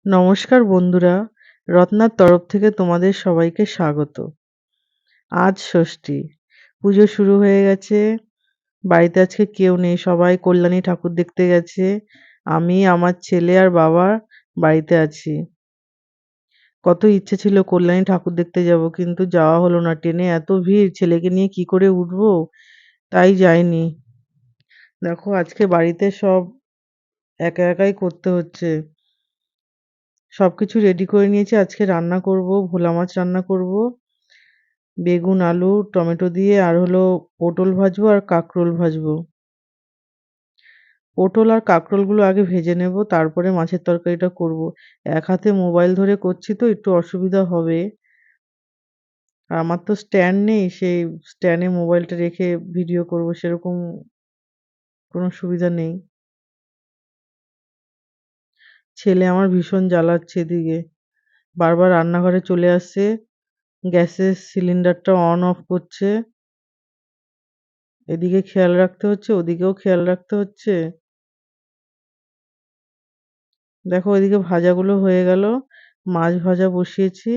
নমস্কার বন্ধুরা, রত্নার তরফ থেকে তোমাদের সবাইকে স্বাগত। আজ ষষ্ঠী, পুজো শুরু হয়ে গেছে। বাড়িতে আজকে কেউ নেই, সবাই কল্যাণী ঠাকুর দেখতে গেছে। আমি, আমার ছেলে আর বাবা বাড়িতে আছি। কত ইচ্ছে ছিল কল্যাণী ঠাকুর দেখতে যাব, কিন্তু যাওয়া হলো না। ট্রেনে এত ভিড়, ছেলেকে নিয়ে কি করে উঠবো, তাই যাইনি। দেখো আজকে বাড়িতে সব একা একাই করতে হচ্ছে। সবকিছু রেডি করে নিয়েছি, আজকে রান্না করব, ভোলা মাছ রান্না করব। বেগুন, আলু, টমেটো দিয়ে আর হলো পটল ভাজবো আর কাঁকরোল ভাজবো। পটল আর কাঁকরোলগুলো আগে ভেজে নেব, তারপরে মাছের তরকারিটা করব। এক হাতে মোবাইল ধরে করছি তো একটু অসুবিধা হবে। আর আমার তো স্ট্যান্ড নেই, সেই স্ট্যান্ডে মোবাইলটা রেখে ভিডিও করব সেরকম কোনো সুবিধা নেই। ছেলে আমার ভীষণ জ্বালাচ্ছে এদিকে। বারবার রান্নাঘরে চলে আসছে, গ্যাসের সিলিন্ডারটা অন অফ করছে। এদিকে খেয়াল রাখতে হচ্ছে, ওদিকেও খেয়াল রাখতে হচ্ছে। দেখো ওইদিকে ভাজাগুলো হয়ে গেল, মাছ ভাজা বসিয়েছি।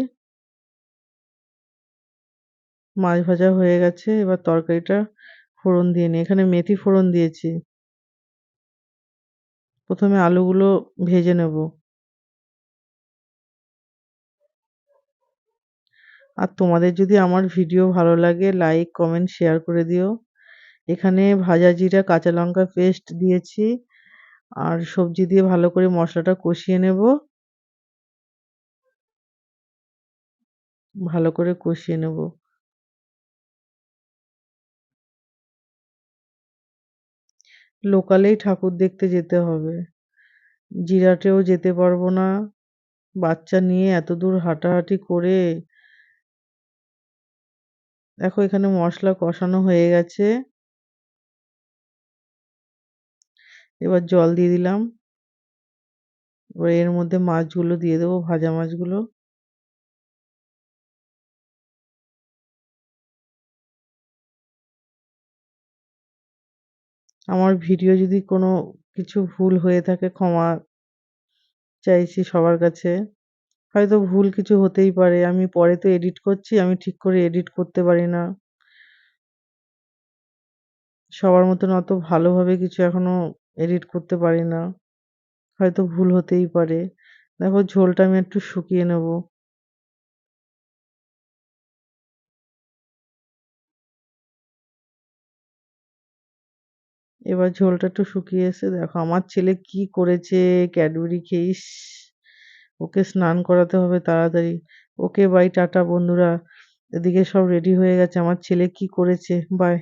মাছ ভাজা হয়ে গেছে, এবার তরকারিটা ফোড়ন দিয়ে নিই। এখানে মেথি ফোড়ন দিয়েছি। প্রথমে আলুগুলো ভেজে নেব। আর তোমাদের যদি আমার ভিডিও ভালো লাগে, লাইক কমেন্ট শেয়ার করে দিও। এখানে ভাজা জিরা কাঁচা লঙ্কা পেস্ট দিয়েছি, আর সবজি দিয়ে ভালো করে মশলাটা কষিয়ে নেব। ভালো করে কষিয়ে নেব। লোকালেই ঠাকুর দেখতে যেতে হবে, জিরাটেও যেতে পারবো না। বাচ্চা নিয়ে এত দূর হাঁটাহাঁটি করে। দেখো এখানে মশলা কষানো হয়ে গেছে, এবার জল দিয়ে দিলাম। এবার এর মধ্যে মাছগুলো দিয়ে দেবো, ভাজা মাছগুলো। আমার ভিডিও যদি কোনো কিছু ভুল হয়ে থাকে, ক্ষমা চাইছি সবার কাছে। হয়তো ভুল কিছু হতেই পারে, আমি পরে তো এডিট করছি, আমি ঠিক করে এডিট করতে পারি না। সবার মতন অত ভালোভাবে কিছু এখনো এডিট করতে পারি না, হয়তো ভুল হতেই পারে। দেখো ঝোলটা আমি একটু শুকিয়ে নেব। এবার ঝোলটা একটু শুকিয়ে এসে দেখো আমার ছেলে কি করেছে, ক্যাডবেরি খেয়ে। ইস, ওকে স্নান করাতে হবে তাড়াতাড়ি। ওকে বাই, টাটা বন্ধুরা। এদিকে সব রেডি হয়ে গেছে, আমার ছেলে কি করেছে, বাই।